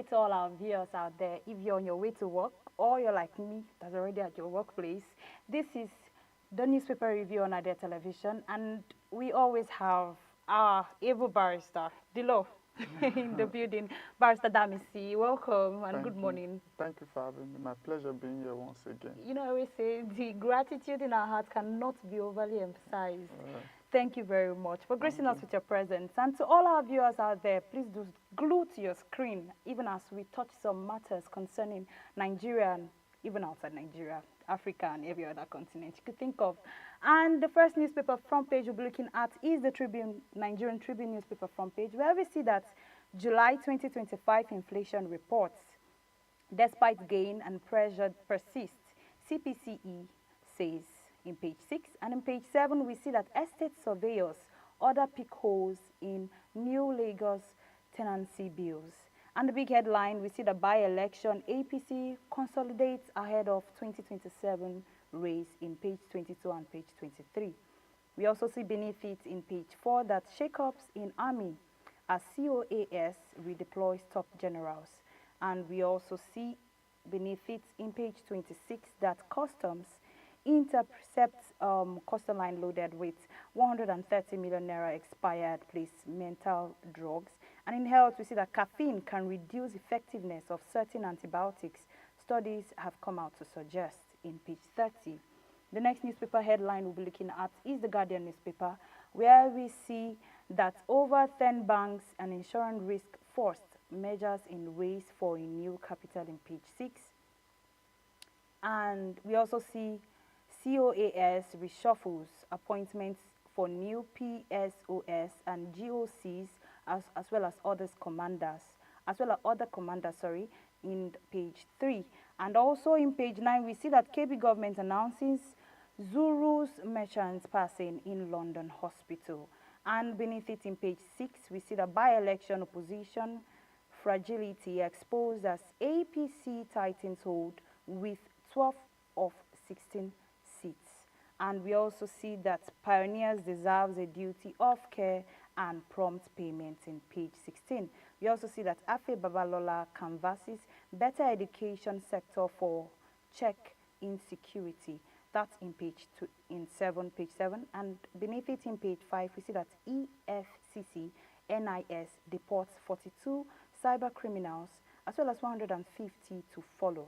day to all our viewers out there. If you're on your way to work or you're like me, that's already at your workplace, this is the newspaper review on Ade Television, and we always have our able barrister, Dilo, in the building. Barrister Damisi, welcome and Thank good you. morning. Thank you for having me. My pleasure being here once again. You know, I always say the gratitude in our hearts cannot be overly emphasized. Uh, Thank you very much for gracing Thank us you. with your presence. And to all our viewers out there, please do glue to your screen, even as we touch some matters concerning Nigeria and even outside Nigeria, Africa, and every other continent you could think of. And the first newspaper front page we'll be looking at is the Tribune, Nigerian Tribune newspaper front page, where we see that July 2025 inflation reports. Despite gain and pressure persists, CPCE says in page 6. And in page 7, we see that estate surveyors order peak holes in new Lagos tenancy bills. And the big headline, we see the by-election APC consolidates ahead of 2027 race in page 22 and page 23. We also see benefits in page 4 that shakeups in army as COAS redeploys top generals. And we also see benefits in page 26 that customs intercepts custom line loaded with 130 million naira expired mental drugs. And in health, we see that caffeine can reduce effectiveness of certain antibiotics. Studies have come out to suggest in page 30. The next newspaper headline we'll be looking at is the Guardian newspaper, where we see that over 10 banks and insurance risk forced measures in race for a new capital in page 6. And we also see COAS reshuffles appointments for new PSOS and GOCs as well as others commanders, in page 3. And also in page 9, we see that KB government announces Zuru's merchants passing in London hospital. And beneath it in page 6, we see the by-election opposition fragility exposed as APC tightens hold with 12 of 16 seats. And we also see that pioneers deserves a duty of care and prompt payment in page 16. We also see that Afe Babalola canvasses better education sector for check insecurity. That's in page 7. And beneath it in page 5, we see that EFCC NIS deports 42 cyber criminals as well as 150 to follow.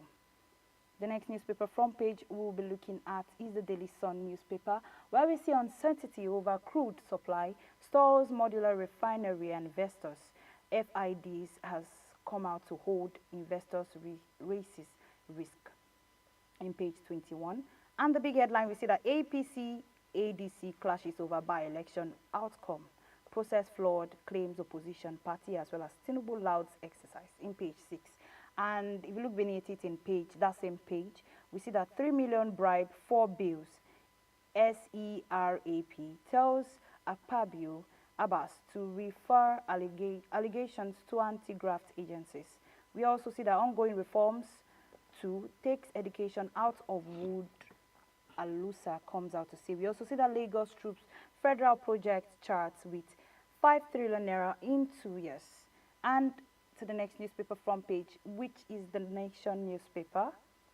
The next newspaper front page we'll be looking at is the Daily Sun newspaper, where we see uncertainty over crude supply, stores modular refinery and investors. FIDs has come out to hold investors' races risk in page 21. And the big headline, we see that APC ADC clashes over by-election outcome. Process flawed, claims opposition party as well as Tinubu louds exercise in page 6. And if you look beneath it in that same page, we see that 3 million bribe, 4 bills. SERAP tells Akpabio Abbas to refer allegations to anti-graft agencies. We also see that ongoing reforms to takes education out of wood. Alusa comes out to say. We also see that Lagos troops federal project charts with 5 trillion naira in 2 years. And to the next newspaper front page, which is the Nation newspaper.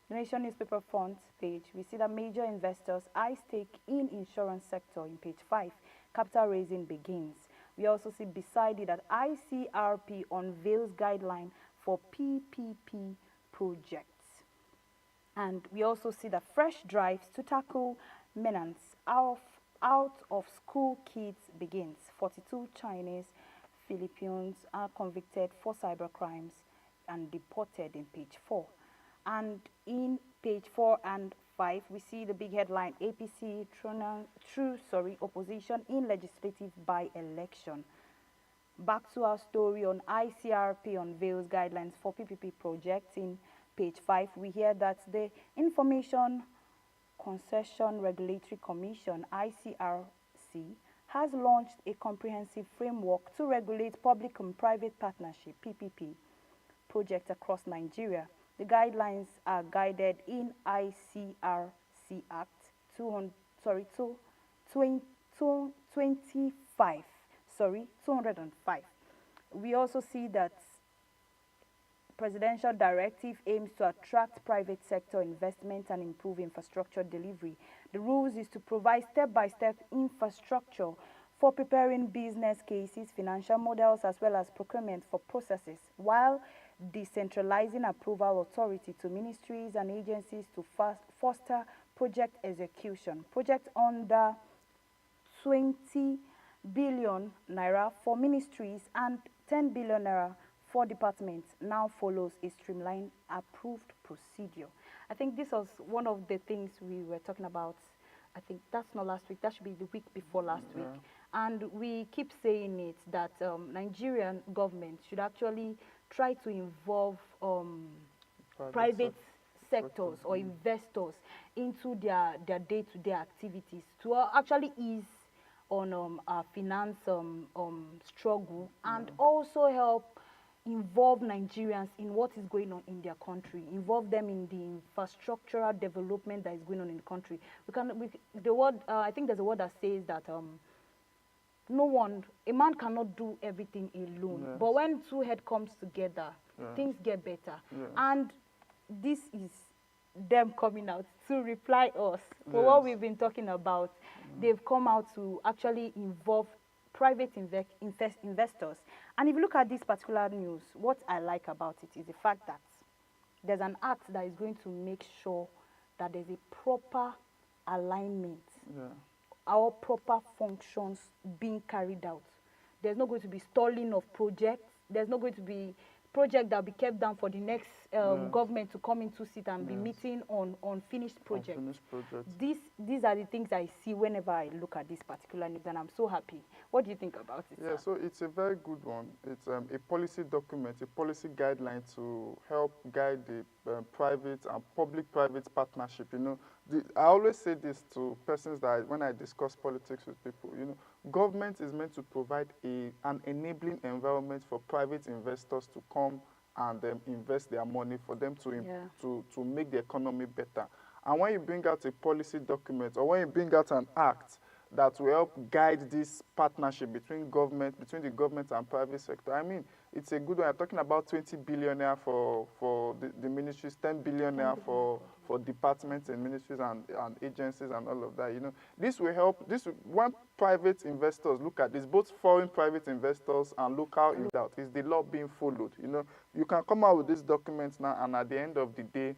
The Nation newspaper front page, we see that major investors eye stake in insurance sector in page 5. Capital raising begins. We also see beside it that ICRP unveils guideline for PPP projects. And we also see the fresh drives to tackle menace out of school kids begins. 42 Chinese Filipinos are convicted for cybercrimes and deported in page 4. And in page 4 and 5, we see the big headline, APC opposition in legislative by-election. Back to our story on ICRP unveils guidelines for PPP projects. In page 5, we hear that the Information Concession Regulatory Commission, ICRC, has launched a comprehensive framework to regulate public and private partnership (PPP) projects across Nigeria. The guidelines are guided in ICRC Act 205. We also see that presidential directive aims to attract private sector investment and improve infrastructure delivery. The rules is to provide step-by-step infrastructure for preparing business cases, financial models, as well as procurement for processes, while decentralizing approval authority to ministries and agencies to foster project execution. Project under 20 billion naira for ministries and 10 billion naira for departments now follows a streamlined approved procedure. I think this was one of the things we were talking about. I think that's not last week, that should be the week before last week. And we keep saying it that Nigerian government should actually try to involve private sectors or investors into their day-to-day activities to actually ease on our finance struggle and also help involve Nigerians in what is going on in their country, involve them in the infrastructural development that is going on in the country. I think there's a word that says that a man cannot do everything alone. But when two heads comes together, things get better. And this is them coming out to reply us for what we've been talking about. They've come out to actually involve private investors. And if you look at this particular news, what I like about it is the fact that there's an act that is going to make sure that there's a proper alignment, our proper functions being carried out. There's not going to be stalling of projects. There's not going to be project that will be kept down for the next government to come into seat and be meeting on finished projects. These are the things I see whenever I look at this particular news, and I'm so happy. What do you think about it? Yeah, so it's a very good one. It's a policy document, a policy guideline to help guide the private and public-private partnership. You know, I always say this to persons that when I discuss politics with people, you know, government is meant to provide an enabling environment for private investors to come and invest their money, for them to make the economy better. And when you bring out a policy document, or when you bring out an act that will help guide this partnership between the government and private sector, I mean, it's a good one. I'm talking about 20 billion naira for the ministries, 10 billion naira for departments and ministries and agencies and all of that. You know, this will help. When private investors look at this, both foreign private investors and local investors, is the law being followed? You know, you can come out with these documents now, and at the end of the day,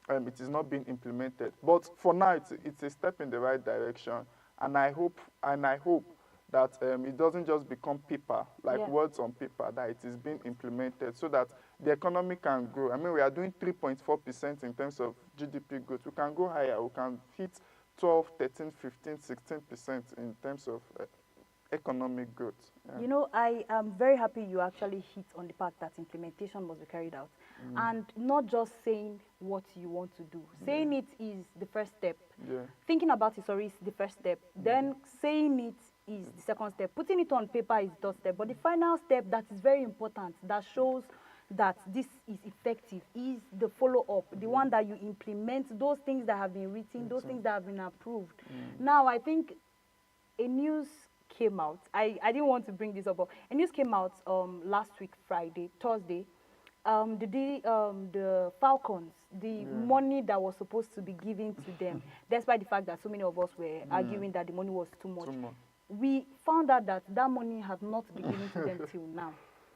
it is not being implemented. But for now, it's a step in the right direction, and I hope that it doesn't just become paper, like words on paper, that it is being implemented so that the economy can grow. I mean, we are doing 3.4% in terms of GDP growth. We can go higher. We can hit 12, 13, 15, 16% in terms of economic growth. Yeah. You know, I am very happy you actually hit on the fact that implementation must be carried out. And not just saying what you want to do. Saying it is the first step. Thinking about it, sorry, is the first step. Then saying it is the second step. Putting it on paper is the third step. But the final step that is very important, that shows that this is effective, is the follow-up, the one that you implement, those things that have been written, those things that have been approved. Now, I think a news came out. I didn't want to bring this up, but a news came out last week, Thursday. The Falcons, the money that was supposed to be given to them, despite the fact that so many of us were arguing that the money was too much. We found out that that money has not been given to them till now.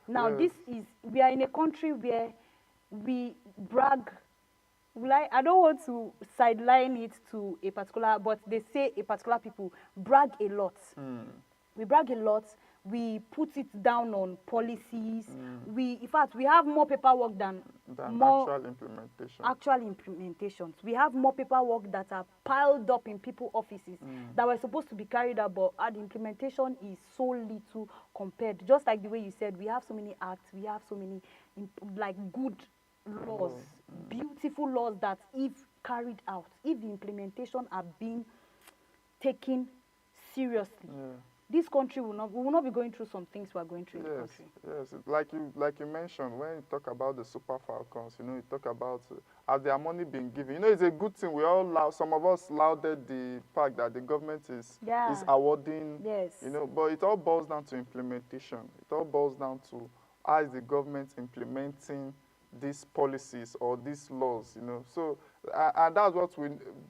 Now, we are in a country where we brag. I don't want to sideline it to a particular, but they say a particular people brag a lot. We brag a lot. We put it down on policies. In fact, we have more paperwork than actual implementations. We have more paperwork that are piled up in people's offices that were supposed to be carried out, but the implementation is so little compared. Just like the way you said, we have so many acts, we have so many good laws, beautiful laws that if carried out, if the implementation are being taken seriously, this country we will not be going through some things we are going through in the country. Yes, like you mentioned, when you talk about the Super Falcons, you know, you talk about as their money being given. You know, it's a good thing. Some of us lauded the fact that the government is awarding. You know, but it all boils down to implementation. It all boils down to how is the government implementing these policies or these laws, you know. So, and that's what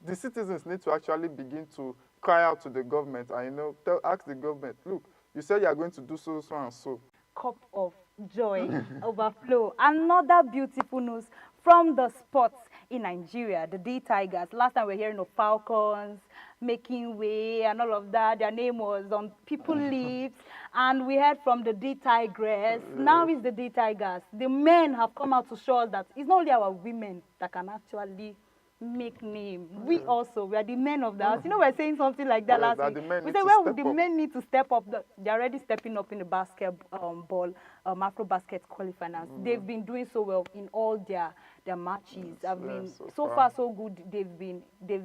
the citizens need to actually begin to cry out to the government and, you know, ask the government, look, you said you are going to do so, so, and so. Cup of joy overflow. Another beautiful news from the sports in Nigeria, the D Tigers. Last time we were hearing of Falcons making way and all of that. Their name was on people's lips, and we heard from the D Tigress. Now it's the D Tigers. The men have come out to show us that it's not only our women that can actually make name. We also, we are the men of the house. You know, we're saying something like that last week. We said, well, the men need to step up. They're already stepping up in the basketball, Afro basket qualifiers. They've been doing so well in all their matches. I mean, so far so good. They've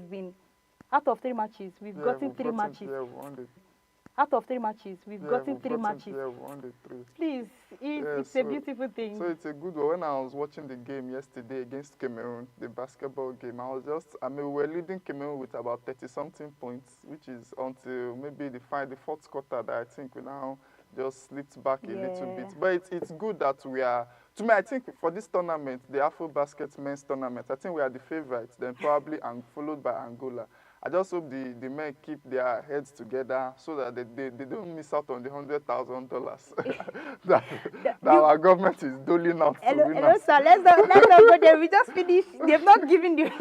been out of 3 matches. We've gotten 3 matches. Out of 3 matches, we've gotten 3 matches. Yeah, we won the 3. Please, it's a beautiful thing. So it's a good one. When I was watching the game yesterday against Cameroon, the basketball game, I mean, we were leading Cameroon with about 30-something points, which is until maybe the 4th quarter that I think we now just slipped back a little bit. But it's good that we are, to me, I think for this tournament, the Afro Basket men's tournament, I think we are the favorites, then probably followed by Angola. I just hope the men keep their heads together so that they don't miss out on the $100,000 that our government is doling out to winners. Hello, sir. Let's not go there. We just finished. They've not given you.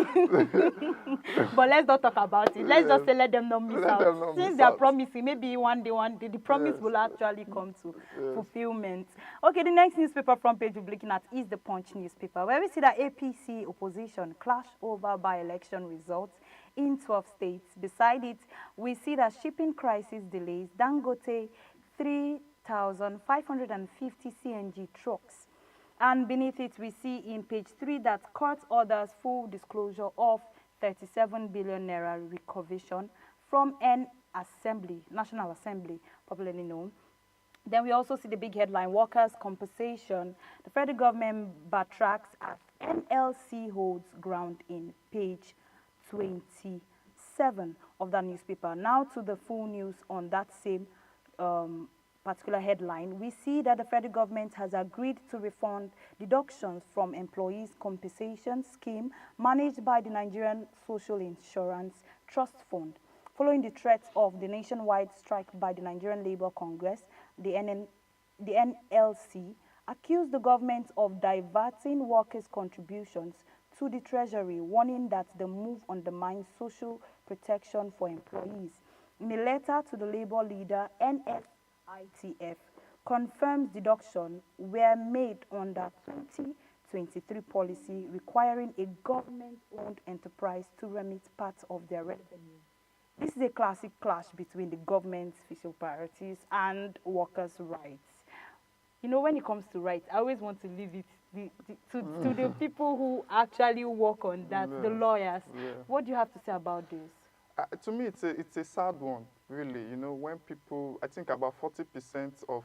But let's not talk about it. Let's just say let them not miss out. Since they're promising, maybe one day, the promise will actually come to fulfillment. Okay, the next newspaper front page we'll be looking at is the Punch newspaper, where we see that APC opposition clash over by-election results in 12 states. Beside it, we see that shipping crisis delays Dangote 3,550 CNG trucks. And beneath it, we see in page 3 that court orders full disclosure of 37 billion naira recognition from an assembly, National Assembly, popularly known. Then we also see the big headline, workers' compensation. The federal government backtracks as NLC holds ground in page 27 of that newspaper. Now to the full news on that same particular headline. We see that the federal government has agreed to refund deductions from employees' compensation scheme managed by the Nigerian Social Insurance Trust Fund. Following the threat of the nationwide strike by the Nigerian Labour Congress, the NLC accused the government of diverting workers' contributions to the Treasury, warning that the move undermines social protection for employees. In a letter to the Labour leader, NFITF confirms deductions were made under 2023 policy requiring a government-owned enterprise to remit part of their revenue. This is a classic clash between the government's fiscal priorities and workers' rights. You know, when it comes to rights, I always want to leave it to the people who actually work on that, the lawyers. What do you have to say about this? To me, it's a sad one, really. You know, when people, I think about 40% of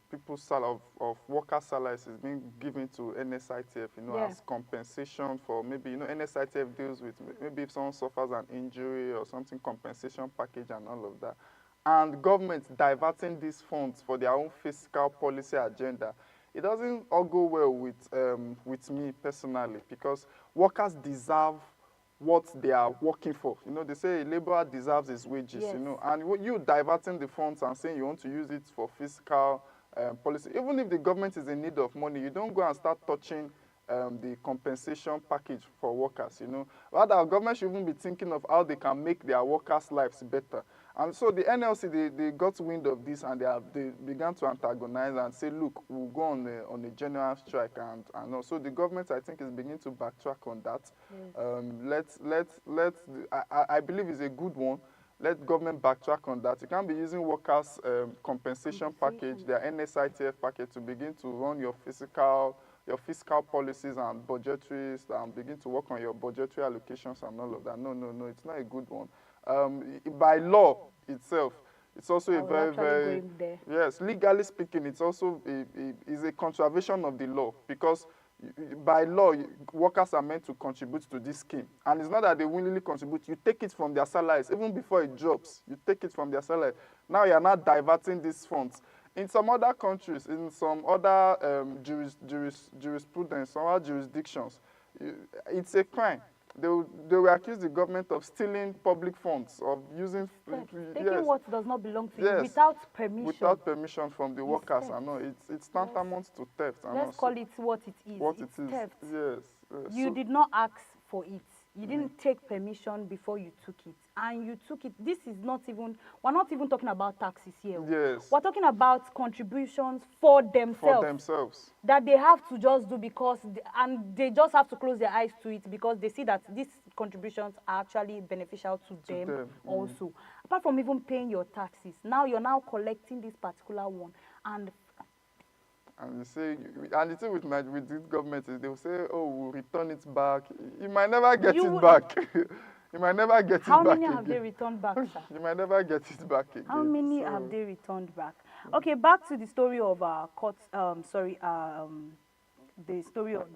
people's salary, of workers' salaries is being given to NSITF, you know, as compensation for maybe, you know, NSITF deals with maybe if someone suffers an injury or something, compensation package and all of that. And governments diverting these funds for their own fiscal policy agenda. It doesn't all go well with me personally, because workers deserve what they are working for. You know, they say a laborer deserves his wages, you know, and you diverting the funds and saying you want to use it for fiscal policy. Even if the government is in need of money, you don't go and start touching the compensation package for workers, you know. Rather, our government should even be thinking of how they can make their workers' lives better. And so the NLC, they got wind of this and they began to antagonize and say, look, we'll go on a general strike. And also the government, I think, is beginning to backtrack on that. I believe it's a good one. Let government backtrack on that. You can't be using workers' compensation package, their NSITF package, to begin to run your fiscal policies and budgetaries and begin to work on your budgetary allocations and all of that. No, it's not a good one. By law itself, it's also a very, yes, legally speaking, it's also is a contravention of the law, because by law, workers are meant to contribute to this scheme. And it's not that they willingly contribute. You take it from their salaries. Even before it drops, you take it from their salary. Now you are not diverting these funds. in some other countries, in some other jurisprudence, some other jurisdictions, it's a crime. They will accuse the government of stealing public funds, of using, taking what does not belong to you yes, without permission. without permission from the workers. theft. I know it's tantamount to theft. I know. Let's call it what it is. What It's it is. theft. Yes. You So, did not ask for it. You didn't take permission before you took it. And you took it. This is not even, we're not even talking about taxes here. yes, We're talking about contributions for themselves. for themselves. That they have to just do because, and they just have to close their eyes to it because they see that these contributions are actually beneficial to them also. Apart from even paying your taxes, now you're now collecting this particular one. And And you say, and the thing with this government is they will say, oh, we'll return it back. You might never get it back. You might never get it back. how many have they returned back, sir? You might never get it back again. How many have they returned back? Okay, back to the story of the story of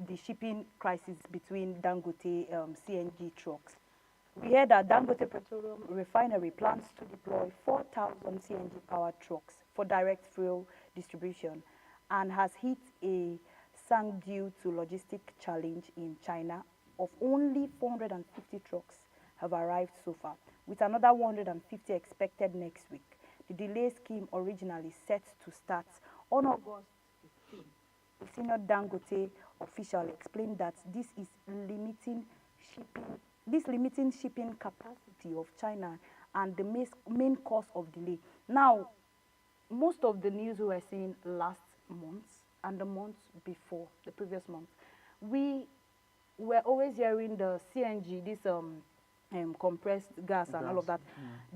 the shipping crisis between Dangote CNG trucks. We heard that Dangote Petroleum Refinery plans to deploy 4,000 CNG-powered trucks for direct fuel distribution and has hit a sank due to logistic challenge in China of only 450 trucks have arrived so far, with another 150 expected next week. The delay scheme originally set to start on August 15. A senior Dangote official explained that this is limiting shipping capacity of China and the main cause of delay. Now, most of the news we were seeing last month and the month before, the previous month, we were always hearing the CNG, this compressed gas and all of that.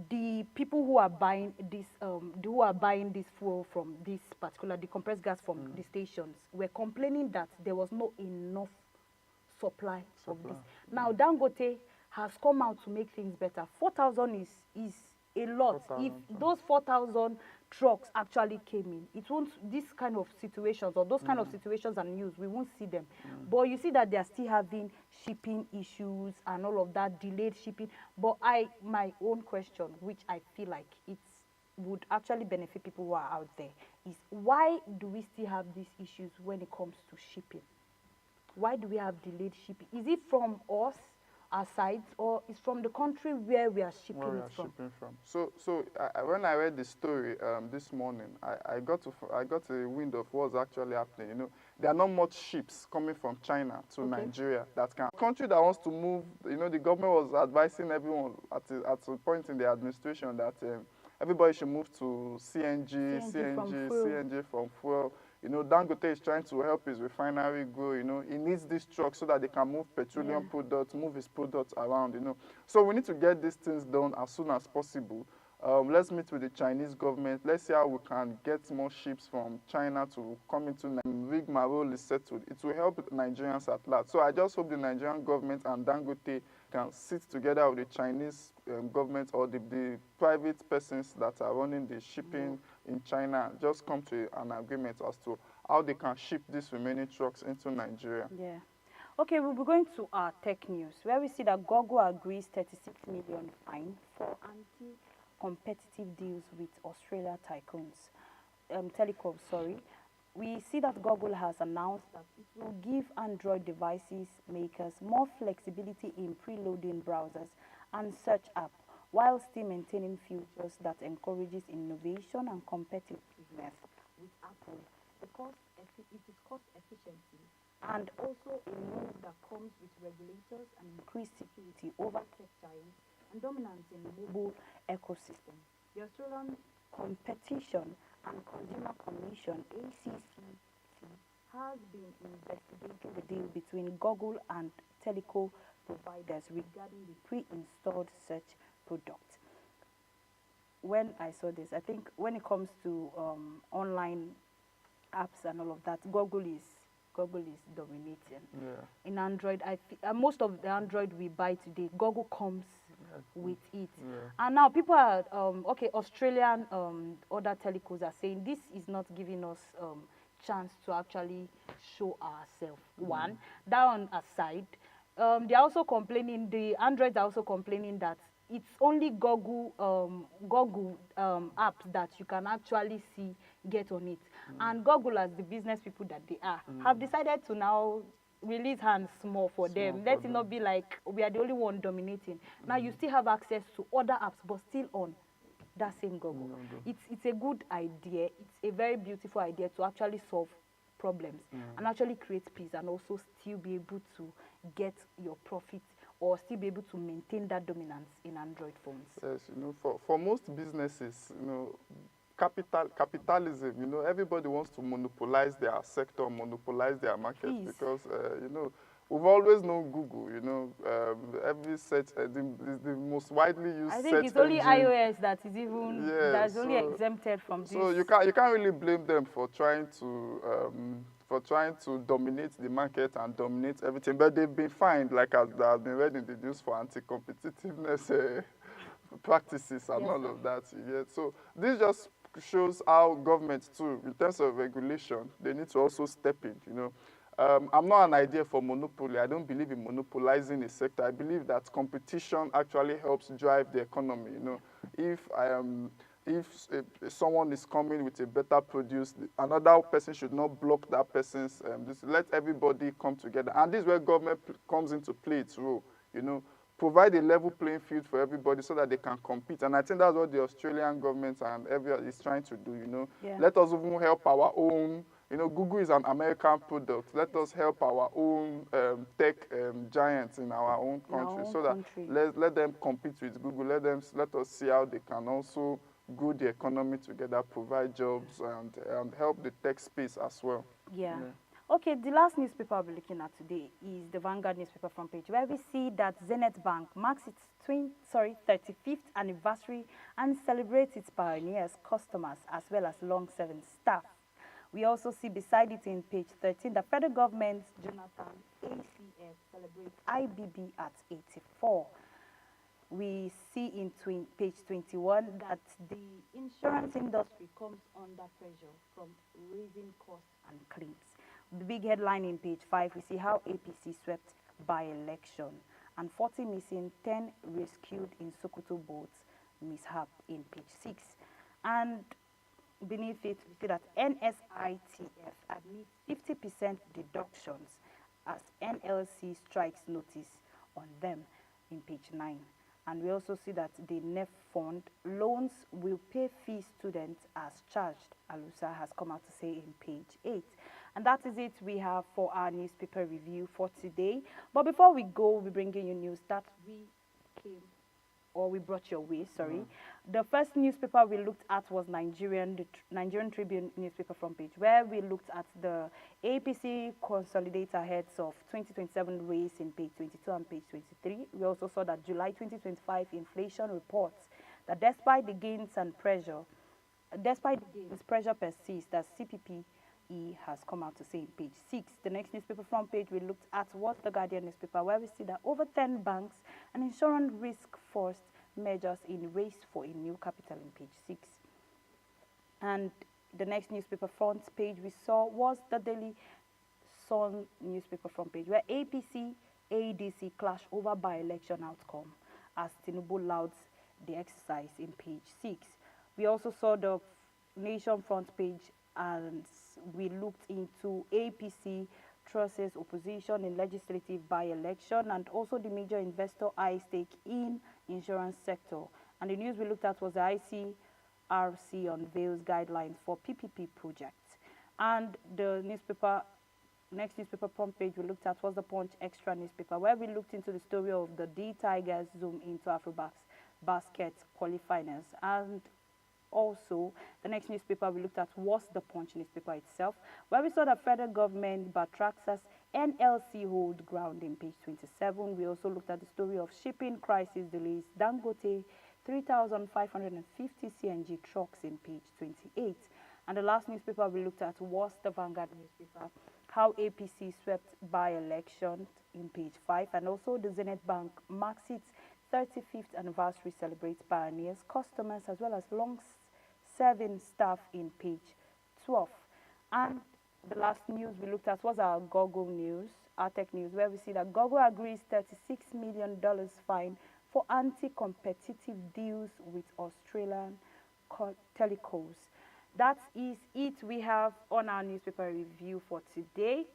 The people who are buying this fuel from this particular, the compressed gas from the stations, were complaining that there was not enough supply of this. Now Dangote has come out to make things better. 4,000 is a lot. If those 4,000 trucks actually came in, it won't, this kind of situations or those kind of situations and news, we won't see them. But you see that they are still having shipping issues and all of that, delayed shipping. But my own question, which I feel like it would actually benefit people who are out there, is why do we still have these issues when it comes to shipping? Why do we have delayed shipping? Is it from us, our sides, or is from the country where we are shipping it from? So when I read the story this morning, I got a wind of what's actually happening. You know, there are not much ships coming from China to Nigeria that can. Country that wants to move, you know, the government was advising everyone at a point in the administration that everybody should move to CNG from fuel. You know, Dangote is trying to help his refinery grow. You know, he needs this truck so that they can move petroleum products, move his products around. You know, so we need to get these things done as soon as possible. Let's meet with the Chinese government. Let's see how we can get more ships from China to come into Nigeria. Rigmarole is settled. It will help Nigerians at large. So I just hope the Nigerian government and Dangote can sit together with the Chinese government or the private persons that are running the shipping in China, just come to an agreement as to how they can ship these remaining trucks into Nigeria. Yeah. Okay, we'll be going to our tech news, where we see that Google agrees 36 million fine for anti-competitive deals with Australia tycoons. Telecoms, sorry. We see that Google has announced that it will give Android devices makers more flexibility in preloading browsers and search apps, while still maintaining features that encourages innovation and competitiveness with Apple. It is cost efficiency and also a move that comes with regulators and increased security over tech giants and dominance in the mobile ecosystem. The Australian Competition and Consumer Commission (ACCC) has been investigating the deal between Google and telecom providers regarding the pre-installed search product. When I saw this, I think when it comes to online apps and all of that, Google is dominating. Yeah. In Android, most of the Android we buy today, Google comes with it. Yeah. And now people are Australian other telecoms are saying this is not giving us chance to actually show ourselves. One, that one aside, they're also complaining, the Androids are also complaining that it's only Google apps that you can actually see get on it. And Google, as the business people that they are, have decided to now release hands small for them. Let it not be like we are the only one dominating. Now you still have access to other apps, but still on that same Google. It's a good idea. It's a very beautiful idea to actually solve problems and actually create peace, and also still be able to get your profit, or still be able to maintain that dominance in Android phones. Yes, you know, for most businesses, you know, capitalism, you know, everybody wants to monopolize their sector, monopolize their market, because, you know, we've always known Google, you know, every search, the most widely used search I think it's only engine. iOS that is even, that's only exempted from this. So you can't really blame them for trying to dominate the market and dominate everything, but they've been fined, like as that has been read in the news, for anti-competitiveness practices and all of that. So this just shows how government too, in terms of regulation, they need to also step in. You know, I'm not an idea for monopoly. I don't believe in monopolizing a sector. I believe that competition actually helps drive the economy. You know, if someone is coming with a better produce, another person should not block that person's. Let everybody come together, and this is where government comes into play its role. You know, provide a level playing field for everybody so that they can compete. And I think that's what the Australian government and everyone is trying to do. You know, let us even help our own. You know, Google is an American product. Let us help our own tech giants in our own country, so that let them compete with Google. Let us see how they can also grow the economy together, provide jobs, and help the tech space as well. Yeah. Okay, the last newspaper I'll be looking at today is the Vanguard newspaper front page, where we see that Zenith Bank marks its 35th anniversary and celebrates its pioneers, customers, as well as long-serving staff. We also see beside it in page 13, the federal government's Jonathan ACF celebrates IBB at 84. We see in page 21 that the insurance industry comes under pressure from raising costs and claims. The big headline in page 5, we see how APC swept by-election, and 40 missing, 10 rescued in Sokoto boats mishap in page 6. And beneath it, we see that NSITF admits 50% deductions as NLC strikes notice on them in page 9. And we also see that the NEF fund loans will pay fees students as charged, Alusa has come out to say in page 8. And that is it we have for our newspaper review for today. But before we go, we'll be bringing you news that we brought your way, sorry. The first newspaper we looked at was the Nigerian Tribune newspaper front page, where we looked at the APC consolidator heads of 2027 race in page 22 and page 23. We also saw that July 2025 inflation reports that despite the gains, pressure persists, that CPP has come out to say in page 6. The next newspaper front page we looked at was the Guardian newspaper, where we see that over 10 banks and insurance risk forced measures in race for a new capital in page 6. And the next newspaper front page we saw was the Daily Sun newspaper front page, where APC, ADC clash over by-election outcome as Tinubu louds the exercise in page 6. We also saw the Nation front page, and we looked into APC trusts opposition in legislative by-election, and also the major investor high stake in insurance sector. And the news we looked at was the ICRC unveils guidelines for PPP projects. And the next newspaper front page we looked at was the Punch Extra newspaper, where we looked into the story of the D Tigers zoom into Afrobasket qualifiers. And also, the next newspaper we looked at was the Punch newspaper itself, where we saw the federal government backtracks as NLC hold ground in page 27. We also looked at the story of shipping crisis delays, Dangote 3,550 CNG trucks in page 28. And the last newspaper we looked at was the Vanguard newspaper, how APC swept by-election in page 5, and also the Zenith Bank marks its 35th anniversary, celebrates pioneers, customers, as well as long-serving staff in page 12. And the last news we looked at was our Google news, our tech news, where we see that Google agrees $36 million fine for anti-competitive deals with Australian telcos. that is it we have on our newspaper review for today.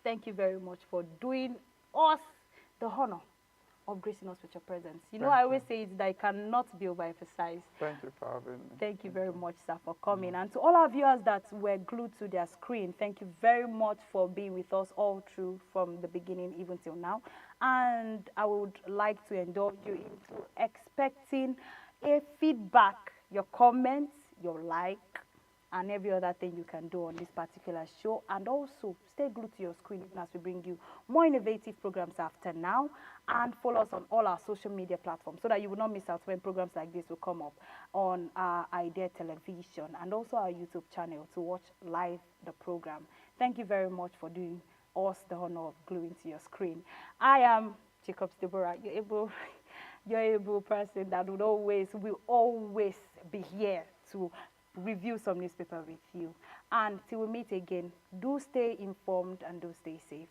Thank you very much for doing us the honor of gracing us with your presence. You know, I always say it that it cannot be overemphasized. Thank you for having me. Thank you very much, sir, for coming. And to all our viewers that were glued to their screen, thank you very much for being with us all through from the beginning even till now. And I would like to indulge you into expecting a feedback, your comments, your like, and every other thing you can do on this particular show. And also stay glued to your screen even as we bring you more innovative programs after now, and follow us on all our social media platforms so that you will not miss out when programs like this will come up on our Idea Television and also our YouTube channel to watch live the program. Thank you very much for doing us the honor of gluing to your screen. I am Jacob Deborah, your able person that will always be here to review some newspaper with you. And till we meet again, do stay informed and do stay safe.